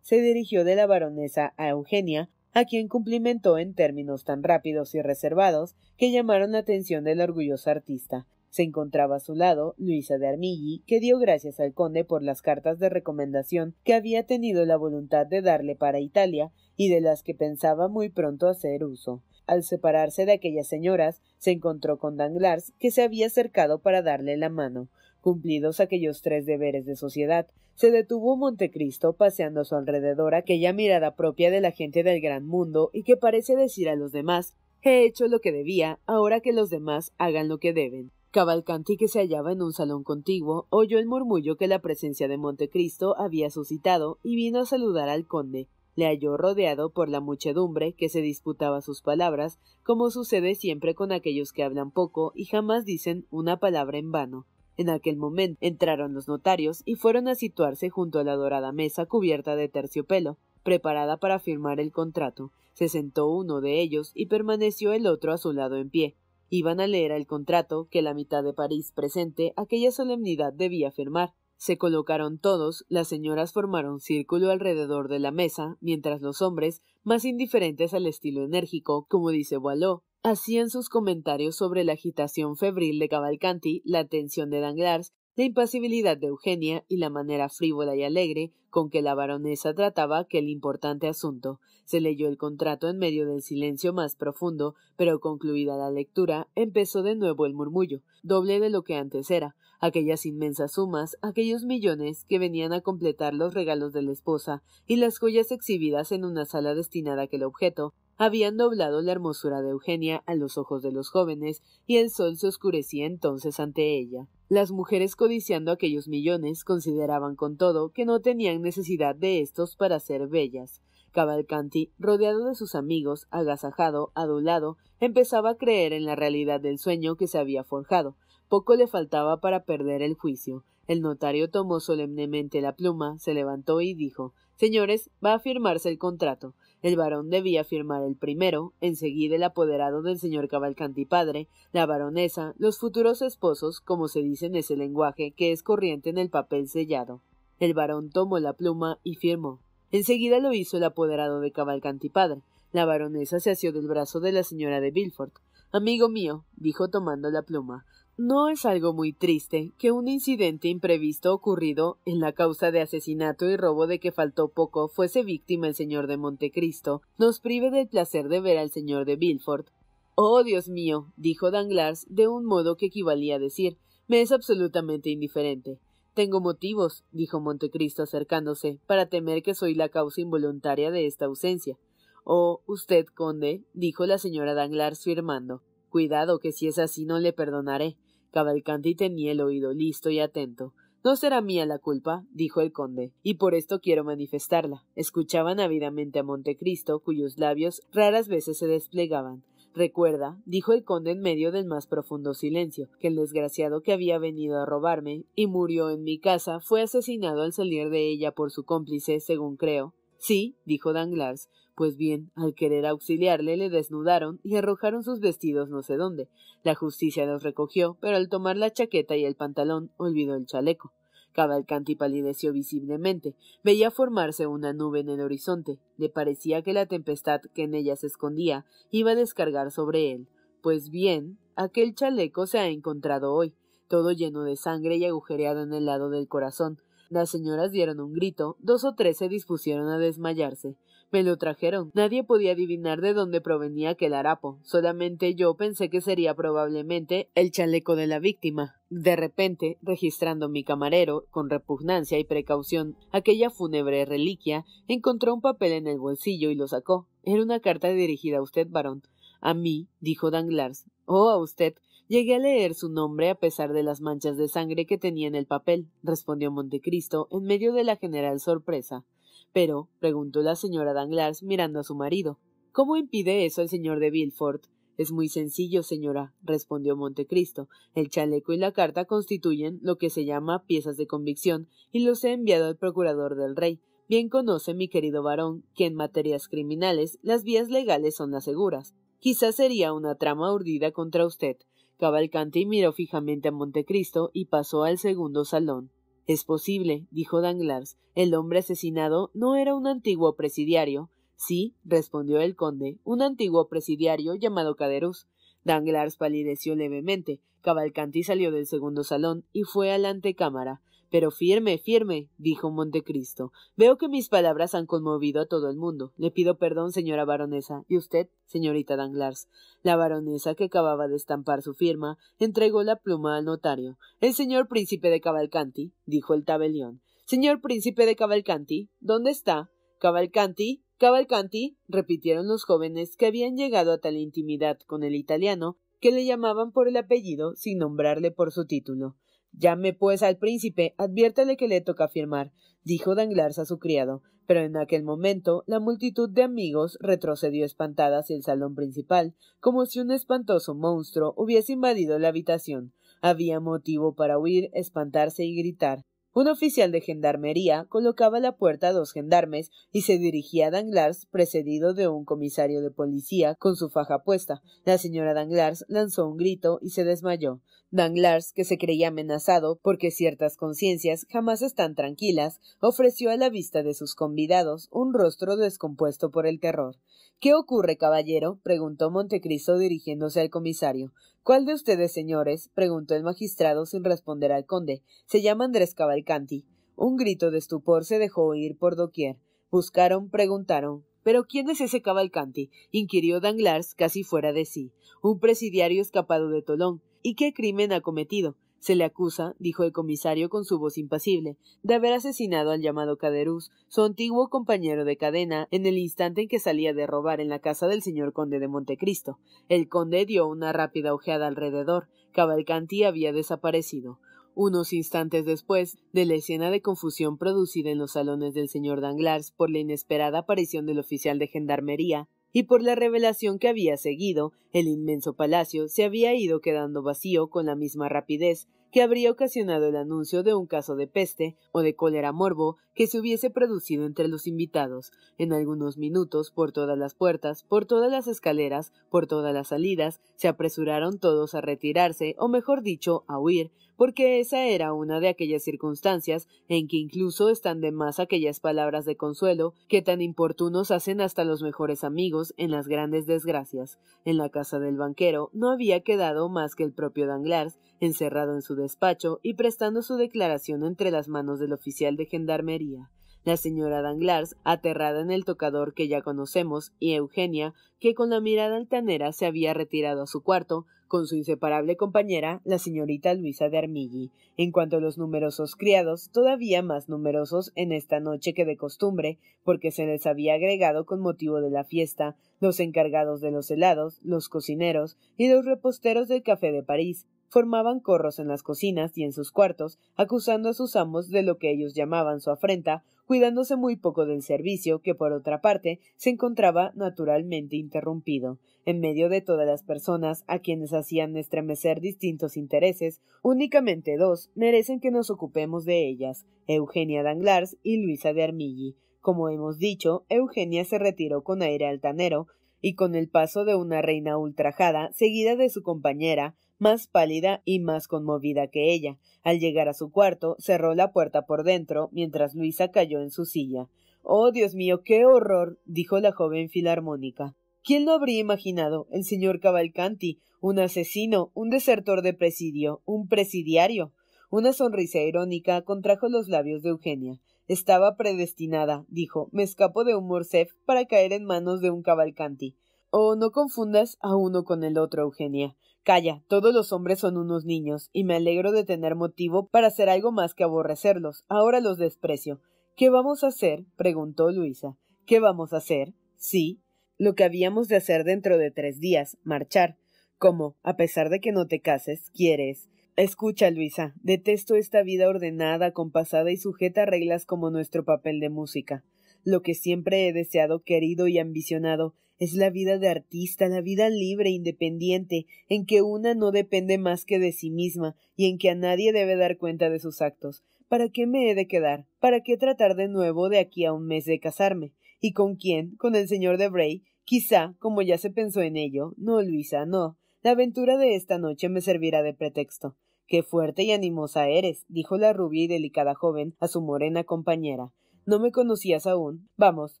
se dirigió de la baronesa a Eugenia, a quien cumplimentó en términos tan rápidos y reservados que llamaron la atención del orgulloso artista. Se encontraba a su lado Luisa de Armilly, que dio gracias al conde por las cartas de recomendación que había tenido la voluntad de darle para Italia y de las que pensaba muy pronto hacer uso. Al separarse de aquellas señoras, se encontró con Danglars, que se había acercado para darle la mano. Cumplidos aquellos 3 deberes de sociedad, se detuvo Montecristo paseando a su alrededor aquella mirada propia de la gente del gran mundo y que parece decir a los demás: he hecho lo que debía, ahora que los demás hagan lo que deben. Cavalcanti, que se hallaba en un salón contiguo, oyó el murmullo que la presencia de Montecristo había suscitado y vino a saludar al conde. Le halló rodeado por la muchedumbre que se disputaba sus palabras, como sucede siempre con aquellos que hablan poco y jamás dicen una palabra en vano. En aquel momento entraron los notarios y fueron a situarse junto a la dorada mesa cubierta de terciopelo, preparada para firmar el contrato. Se sentó uno de ellos y permaneció el otro a su lado en pie. Iban a leer el contrato que la mitad de París presente aquella solemnidad debía firmar. Se colocaron todos, las señoras formaron círculo alrededor de la mesa, mientras los hombres, más indiferentes al estilo enérgico, como dice Boileau, hacían sus comentarios sobre la agitación febril de Cavalcanti, la atención de Danglars, la impasibilidad de Eugenia y la manera frívola y alegre con que la baronesa trataba aquel importante asunto. Se leyó el contrato en medio del silencio más profundo, pero concluida la lectura, empezó de nuevo el murmullo, doble de lo que antes era. Aquellas inmensas sumas, aquellos millones que venían a completar los regalos de la esposa y las joyas exhibidas en una sala destinada a aquel objeto, habían doblado la hermosura de Eugenia a los ojos de los jóvenes, y el sol se oscurecía entonces ante ella. Las mujeres, codiciando aquellos millones, consideraban con todo que no tenían necesidad de estos para ser bellas. Cavalcanti, rodeado de sus amigos, agasajado, adulado, empezaba a creer en la realidad del sueño que se había forjado. Poco le faltaba para perder el juicio. El notario tomó solemnemente la pluma, se levantó y dijo: «Señores, va a firmarse el contrato». El varón debía firmar el primero, enseguida el apoderado del señor Cavalcanti padre, la baronesa, los futuros esposos, como se dice en ese lenguaje que es corriente en el papel sellado. El varón tomó la pluma y firmó. Enseguida lo hizo el apoderado de Cavalcanti padre. La baronesa se asió del brazo de la señora de Villefort. «Amigo mío», dijo tomando la pluma, «¿no es algo muy triste que un incidente imprevisto ocurrido en la causa de asesinato y robo de que faltó poco fuese víctima el señor de Montecristo nos prive del placer de ver al señor de Villefort?» «Oh, Dios mío», dijo Danglars de un modo que equivalía a decir, «me es absolutamente indiferente». «Tengo motivos», dijo Montecristo acercándose, «para temer que soy la causa involuntaria de esta ausencia». «Oh, usted, conde», dijo la señora Danglars firmando. «Cuidado, que si es así no le perdonaré». Cavalcanti tenía el oído listo y atento. «No será mía la culpa», dijo el conde, «y por esto quiero manifestarla». Escuchaban ávidamente a Montecristo, cuyos labios raras veces se desplegaban. «Recuerda», dijo el conde en medio del más profundo silencio, «que el desgraciado que había venido a robarme y murió en mi casa fue asesinado al salir de ella por su cómplice, según creo». «Sí», dijo Danglars. «Pues bien, al querer auxiliarle le desnudaron y arrojaron sus vestidos no sé dónde. La justicia los recogió, pero al tomar la chaqueta y el pantalón olvidó el chaleco». Cavalcanti palideció visiblemente. Veía formarse una nube en el horizonte. Le parecía que la tempestad que en ella se escondía iba a descargar sobre él. «Pues bien, aquel chaleco se ha encontrado hoy, todo lleno de sangre y agujereado en el lado del corazón». Las señoras dieron un grito, 2 o 3 se dispusieron a desmayarse. «Me lo trajeron. Nadie podía adivinar de dónde provenía aquel harapo. Solamente yo pensé que sería probablemente el chaleco de la víctima». De repente, registrando mi camarero, con repugnancia y precaución, aquella fúnebre reliquia, encontró un papel en el bolsillo y lo sacó. Era una carta dirigida a usted, barón. «¿A mí?», dijo Danglars. «Oh, a usted». «Llegué a leer su nombre a pesar de las manchas de sangre que tenía en el papel», respondió Montecristo en medio de la general sorpresa. «Pero», preguntó la señora Danglars mirando a su marido, «¿cómo impide eso el señor de Villefort?» «Es muy sencillo, señora», respondió Montecristo. «El chaleco y la carta constituyen lo que se llama piezas de convicción y los he enviado al procurador del rey. Bien conoce mi querido varón que en materias criminales las vías legales son las seguras. Quizás sería una trama urdida contra usted». Cavalcanti miró fijamente a Montecristo y pasó al segundo salón. «Es posible», dijo Danglars. «El hombre asesinado no era un antiguo presidiario». «Sí», respondió el conde, «un antiguo presidiario llamado Caderousse». Danglars palideció levemente. Cavalcanti salió del segundo salón y fue a la antecámara. «Pero firme, firme», dijo Montecristo. «Veo que mis palabras han conmovido a todo el mundo. Le pido perdón, señora baronesa. ¿Y usted, señorita Danglars?» La baronesa, que acababa de estampar su firma, entregó la pluma al notario. «El señor príncipe de Cavalcanti», dijo el tabelión. «Señor príncipe de Cavalcanti, ¿dónde está?» «Cavalcanti, Cavalcanti», repitieron los jóvenes que habían llegado a tal intimidad con el italiano que le llamaban por el apellido sin nombrarle por su título. «Llame pues al príncipe, adviértale que le toca firmar». dijo Danglars a su criado, pero en aquel momento la multitud de amigos retrocedió espantada hacia el salón principal, como si un espantoso monstruo hubiese invadido la habitación. Había motivo para huir, espantarse y gritar. Un oficial de gendarmería colocaba a la puerta a 2 gendarmes y se dirigía a Danglars precedido de un comisario de policía con su faja puesta. La señora Danglars lanzó un grito y se desmayó. Danglars, que se creía amenazado porque ciertas conciencias jamás están tranquilas, ofreció a la vista de sus convidados un rostro descompuesto por el terror. —¿Qué ocurre, caballero? —preguntó Montecristo dirigiéndose al comisario. —¿Cuál de ustedes, señores? —preguntó el magistrado sin responder al conde. —Se llama Andrés Cavalcanti. Un grito de estupor se dejó oír por doquier. Buscaron, preguntaron. —¿Pero quién es ese Cavalcanti? —inquirió Danglars casi fuera de sí. —Un presidiario escapado de Tolón. —¿Y qué crimen ha cometido? —Se le acusa —dijo el comisario con su voz impasible— de haber asesinado al llamado Caderousse, su antiguo compañero de cadena, en el instante en que salía de robar en la casa del señor conde de Montecristo. El conde dio una rápida ojeada alrededor. Cavalcanti había desaparecido. Unos instantes después de la escena de confusión producida en los salones del señor Danglars por la inesperada aparición del oficial de gendarmería, y por la revelación que había seguido, el inmenso palacio se había ido quedando vacío con la misma rapidez que habría ocasionado el anuncio de un caso de peste o de cólera morbo que se hubiese producido entre los invitados. En algunos minutos, por todas las puertas, por todas las escaleras, por todas las salidas, se apresuraron todos a retirarse, o mejor dicho, a huir, porque esa era una de aquellas circunstancias en que incluso están de más aquellas palabras de consuelo que tan importunos hacen hasta los mejores amigos en las grandes desgracias. En la casa del banquero no había quedado más que el propio Danglars, encerrado en su despacho y prestando su declaración entre las manos del oficial de gendarmería. La señora Danglars, aterrada en el tocador que ya conocemos, y Eugenia, que con la mirada altanera se había retirado a su cuarto, con su inseparable compañera, la señorita Luisa de Armilly. En cuanto a los numerosos criados, todavía más numerosos en esta noche que de costumbre, porque se les había agregado con motivo de la fiesta, los encargados de los helados, los cocineros y los reposteros del Café de París, formaban corros en las cocinas y en sus cuartos, acusando a sus amos de lo que ellos llamaban su afrenta, cuidándose muy poco del servicio, que por otra parte se encontraba naturalmente interrumpido. En medio de todas las personas a quienes hacían estremecer distintos intereses, únicamente 2 merecen que nos ocupemos de ellas, Eugenia Danglars y Luisa de Armilly. Como hemos dicho, Eugenia se retiró con aire altanero, y con el paso de una reina ultrajada, seguida de su compañera, más pálida y más conmovida que ella. Al llegar a su cuarto, cerró la puerta por dentro, mientras Luisa cayó en su silla. —¡Oh, Dios mío, qué horror! —dijo la joven filarmónica. ¿Quién lo habría imaginado? El señor Cavalcanti, un asesino, un desertor de presidio, un presidiario. Una sonrisa irónica contrajo los labios de Eugenia. Estaba predestinada, dijo. Me escapo de un Morcerf para caer en manos de un Cavalcanti. Oh, no confundas a uno con el otro, Eugenia. Calla, todos los hombres son unos niños, y me alegro de tener motivo para hacer algo más que aborrecerlos. Ahora los desprecio. ¿Qué vamos a hacer? Preguntó Luisa. ¿Qué vamos a hacer? Sí, lo que habíamos de hacer dentro de 3 días, marchar. ¿Cómo? A pesar de que no te cases, ¿quieres? Escucha, Luisa, detesto esta vida ordenada, compasada y sujeta a reglas como nuestro papel de música. Lo que siempre he deseado, querido y ambicionado es la vida de artista, la vida libre, independiente, en que una no depende más que de sí misma y en que a nadie debe dar cuenta de sus actos. ¿Para qué me he de quedar? ¿Para qué tratar de nuevo de aquí a un mes de casarme? ¿Y con quién? ¿Con el señor de Bray? Quizá, como ya se pensó en ello. No, Luisa, no. La aventura de esta noche me servirá de pretexto. —¡Qué fuerte y animosa eres! —dijo la rubia y delicada joven a su morena compañera. —¿No me conocías aún? Vamos,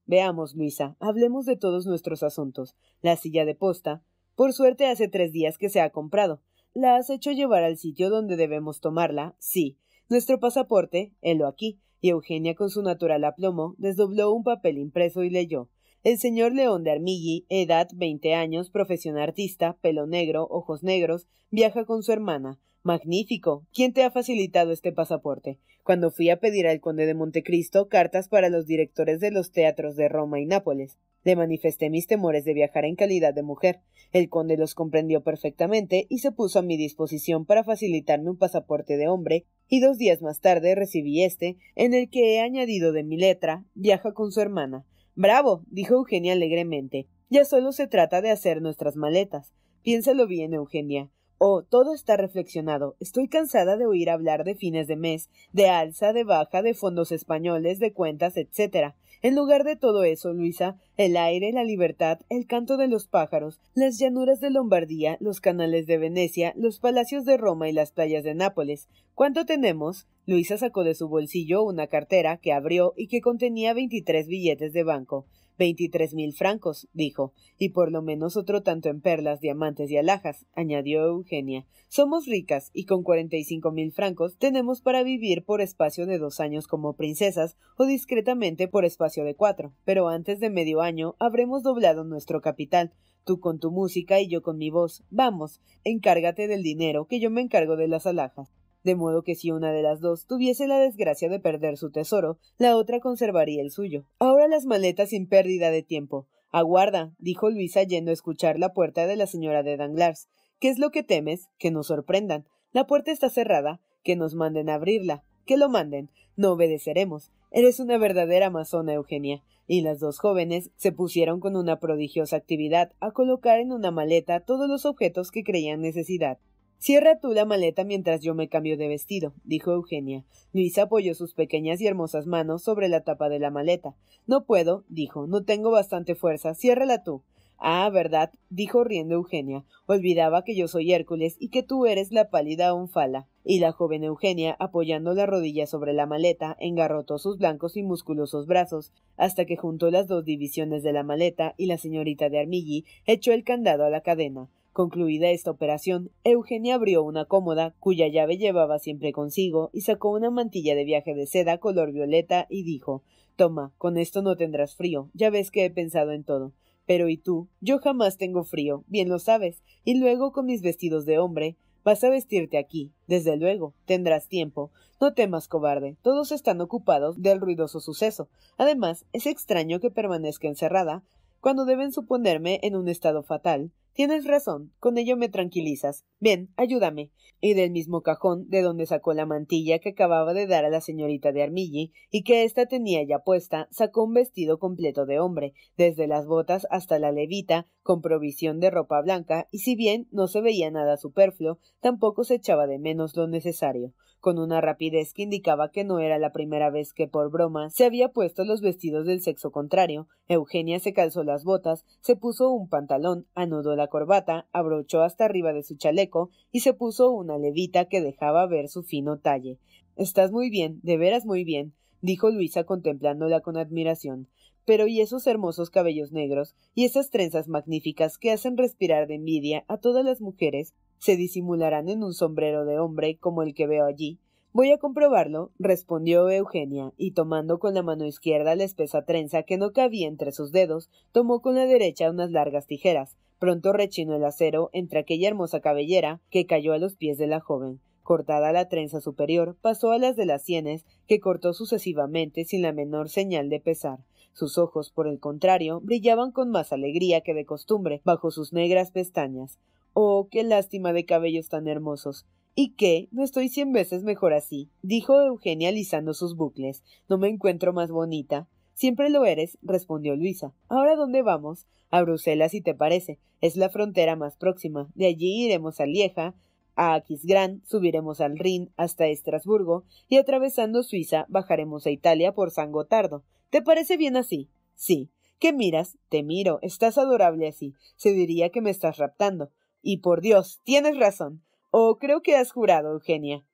veamos, Luisa, hablemos de todos nuestros asuntos. La silla de posta. Por suerte hace 3 días que se ha comprado. ¿La has hecho llevar al sitio donde debemos tomarla? Sí. Nuestro pasaporte, helo aquí. Y Eugenia, con su natural aplomo, desdobló un papel impreso y leyó. El señor León de Armilly, edad 20 años, profesión artista, pelo negro, ojos negros, viaja con su hermana. Magnífico. ¿Quién te ha facilitado este pasaporte? Cuando fui a pedir al conde de Montecristo cartas para los directores de los teatros de Roma y Nápoles, le manifesté mis temores de viajar en calidad de mujer. El conde los comprendió perfectamente y se puso a mi disposición para facilitarme un pasaporte de hombre, y 2 días más tarde recibí este, en el que he añadido de mi letra, viaja con su hermana. —¡Bravo! —dijo Eugenia alegremente. Ya solo se trata de hacer nuestras maletas. Piénsalo bien, Eugenia. Oh, todo está reflexionado. Estoy cansada de oír hablar de fines de mes, de alza, de baja, de fondos españoles, de cuentas, etc. En lugar de todo eso, Luisa, el aire, la libertad, el canto de los pájaros, las llanuras de Lombardía, los canales de Venecia, los palacios de Roma y las playas de Nápoles. ¿Cuánto tenemos? Luisa sacó de su bolsillo una cartera que abrió y que contenía 23 billetes de banco. 23.000 francos, dijo, y por lo menos otro tanto en perlas, diamantes y alhajas, añadió Eugenia. Somos ricas, y con 45.000 francos tenemos para vivir por espacio de 2 años como princesas, o discretamente por espacio de 4, pero antes de medio año habremos doblado nuestro capital. Tú con tu música y yo con mi voz. Vamos, encárgate del dinero, que yo me encargo de las alhajas. De modo que si una de las dos tuviese la desgracia de perder su tesoro, la otra conservaría el suyo. Ahora las maletas sin pérdida de tiempo. Aguarda, dijo Luisa yendo a escuchar la puerta de la señora de Danglars. ¿Qué es lo que temes? Que nos sorprendan. La puerta está cerrada. Que nos manden a abrirla. Que lo manden. No obedeceremos. Eres una verdadera amazona, Eugenia. Y las 2 jóvenes se pusieron con una prodigiosa actividad a colocar en una maleta todos los objetos que creían necesidad. Cierra tú la maleta mientras yo me cambio de vestido, dijo Eugenia. Luisa apoyó sus pequeñas y hermosas manos sobre la tapa de la maleta. No puedo, dijo, no tengo bastante fuerza, ciérrala tú. Ah, ¿verdad? Dijo riendo Eugenia. Olvidaba que yo soy Hércules y que tú eres la pálida Onfala. Y la joven Eugenia, apoyando la rodilla sobre la maleta, engarrotó sus blancos y musculosos brazos, hasta que juntó las 2 divisiones de la maleta y la señorita de Armilly echó el candado a la cadena. Concluida esta operación, Eugenia abrió una cómoda, cuya llave llevaba siempre consigo, y sacó una mantilla de viaje de seda color violeta, y dijo, «Toma, con esto no tendrás frío, ya ves que he pensado en todo. Pero ¿y tú? Yo jamás tengo frío, bien lo sabes, y luego con mis vestidos de hombre. Vas a vestirte aquí, desde luego, tendrás tiempo. No temas, cobarde, todos están ocupados del ruidoso suceso. Además, es extraño que permanezca encerrada, cuando deben suponerme en un estado fatal. Tienes razón, con ello me tranquilizas. Ven, ayúdame. Y del mismo cajón, de donde sacó la mantilla que acababa de dar a la señorita de Armilly, y que ésta tenía ya puesta, sacó un vestido completo de hombre, desde las botas hasta la levita, con provisión de ropa blanca, y si bien no se veía nada superfluo, tampoco se echaba de menos lo necesario. Con una rapidez que indicaba que no era la primera vez que por broma se había puesto los vestidos del sexo contrario, Eugenia se calzó las botas, se puso un pantalón, anudó la corbata, abrochó hasta arriba de su chaleco y se puso una levita que dejaba ver su fino talle. «Estás muy bien, de veras muy bien», dijo Luisa contemplándola con admiración. «Pero ¿y esos hermosos cabellos negros y esas trenzas magníficas que hacen respirar de envidia a todas las mujeres? ¿Se disimularán en un sombrero de hombre como el que veo allí?» «Voy a comprobarlo», respondió Eugenia, y tomando con la mano izquierda la espesa trenza que no cabía entre sus dedos, tomó con la derecha unas largas tijeras. Pronto rechinó el acero entre aquella hermosa cabellera que cayó a los pies de la joven. Cortada la trenza superior, pasó a las de las sienes, que cortó sucesivamente sin la menor señal de pesar. Sus ojos, por el contrario, brillaban con más alegría que de costumbre bajo sus negras pestañas. «Oh, qué lástima de cabellos tan hermosos». «¿Y qué? ¿No estoy 100 veces mejor así?», dijo Eugenia alisando sus bucles. «¿No me encuentro más bonita?» «Siempre lo eres», respondió Luisa. «¿Ahora dónde vamos?» «A Bruselas, si te parece. Es la frontera más próxima. De allí iremos a Lieja, a Aquisgrán, subiremos al Rin hasta Estrasburgo, y atravesando Suiza bajaremos a Italia por San Gotardo. ¿Te parece bien así?» «Sí». «¿Qué miras?» «Te miro. Estás adorable así. Se diría que me estás raptando». «Y por Dios, tienes razón. Oh, creo que has jurado, Eugenia».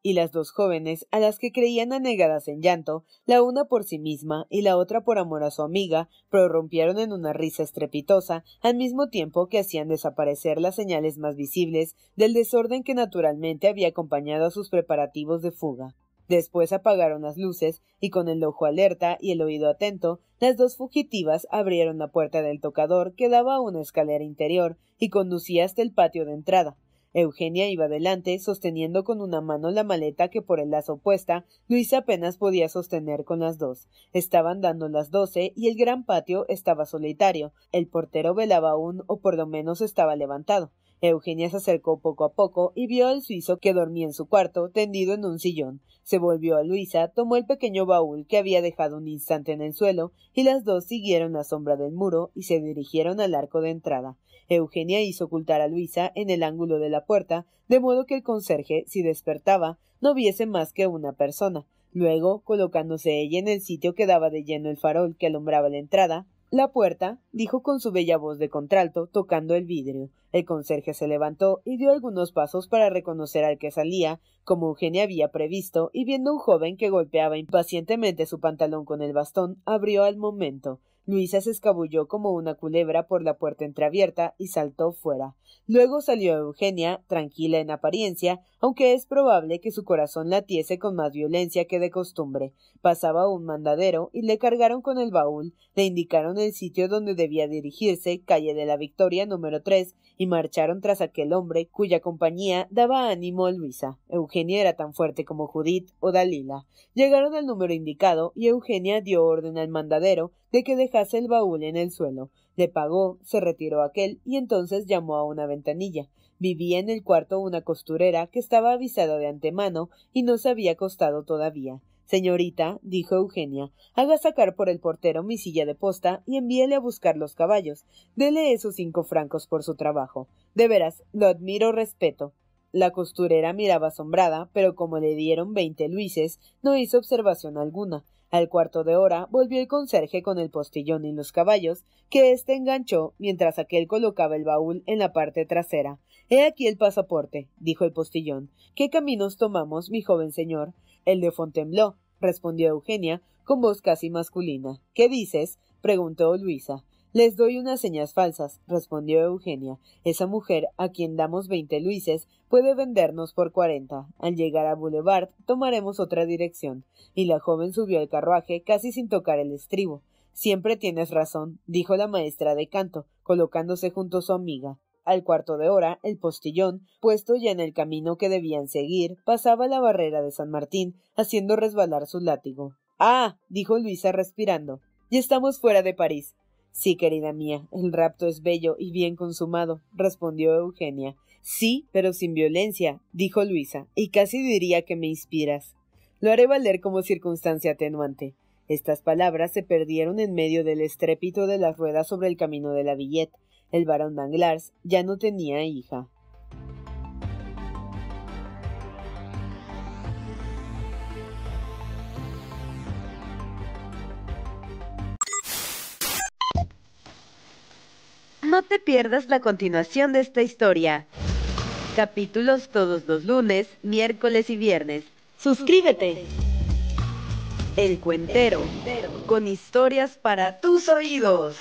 Y las 2 jóvenes, a las que creían anegadas en llanto, la una por sí misma y la otra por amor a su amiga, prorrumpieron en una risa estrepitosa, al mismo tiempo que hacían desaparecer las señales más visibles del desorden que naturalmente había acompañado a sus preparativos de fuga. Después apagaron las luces, y con el ojo alerta y el oído atento, las 2 fugitivas abrieron la puerta del tocador que daba a una escalera interior y conducía hasta el patio de entrada. Eugenia iba delante, sosteniendo con una mano la maleta que por el lazo opuesta Luisa apenas podía sostener con las dos. Estaban dando las 12 y el gran patio estaba solitario. El portero velaba aún, o por lo menos estaba levantado. Eugenia se acercó poco a poco y vio al suizo que dormía en su cuarto, tendido en un sillón. Se volvió a Luisa, tomó el pequeño baúl que había dejado un instante en el suelo, y las dos siguieron la sombra del muro y se dirigieron al arco de entrada. Eugenia hizo ocultar a Luisa en el ángulo de la puerta, de modo que el conserje, si despertaba, no viese más que una persona. Luego, colocándose ella en el sitio que daba de lleno el farol que alumbraba la entrada, «La puerta», dijo con su bella voz de contralto, tocando el vidrio. El conserje se levantó y dio algunos pasos para reconocer al que salía, como Eugenia había previsto, y viendo a un joven que golpeaba impacientemente su pantalón con el bastón, abrió al momento. Luisa se escabulló como una culebra por la puerta entreabierta y saltó fuera. Luego salió Eugenia, tranquila en apariencia, aunque es probable que su corazón latiese con más violencia que de costumbre. Pasaba un mandadero y le cargaron con el baúl, le indicaron el sitio donde debía dirigirse, calle de la Victoria número 3, y marcharon tras aquel hombre cuya compañía daba ánimo a Luisa. Eugenia era tan fuerte como Judith o Dalila. Llegaron al número indicado y Eugenia dio orden al mandadero de que dejase el baúl en el suelo. Le pagó, se retiró aquel y entonces llamó a una ventanilla. Vivía en el cuarto una costurera que estaba avisada de antemano y no se había acostado todavía. «Señorita», dijo Eugenia, «haga sacar por el portero mi silla de posta y envíele a buscar los caballos. Dele esos 5 francos por su trabajo. De veras, lo admiro, respeto». La costurera miraba asombrada, pero como le dieron 20 luises, no hizo observación alguna. Al cuarto de hora volvió el conserje con el postillón y los caballos, que éste enganchó mientras aquel colocaba el baúl en la parte trasera. «He aquí el pasaporte», dijo el postillón. «¿Qué caminos tomamos, mi joven señor?» «El de Fontainebleau», respondió Eugenia, con voz casi masculina. «¿Qué dices?», preguntó Luisa. «Les doy unas señas falsas», respondió Eugenia. «Esa mujer, a quien damos 20 luises, puede vendernos por 40. Al llegar a Boulevard, tomaremos otra dirección». Y la joven subió al carruaje casi sin tocar el estribo. «Siempre tienes razón», dijo la maestra de canto, colocándose junto a su amiga. Al cuarto de hora, el postillón, puesto ya en el camino que debían seguir, pasaba la barrera de San Martín, haciendo resbalar su látigo. «Ah», dijo Luisa respirando, «ya estamos fuera de París». «Sí, querida mía, el rapto es bello y bien consumado», respondió Eugenia. «Sí, pero sin violencia», dijo Luisa, «y casi diría que me inspiras». «Lo haré valer como circunstancia atenuante». Estas palabras se perdieron en medio del estrépito de las ruedas sobre el camino de la Villette. El barón Danglars ya no tenía hija. No te pierdas la continuación de esta historia. Capítulos todos los lunes, miércoles y viernes. ¡Suscríbete! El Cuentero, con historias para tus oídos.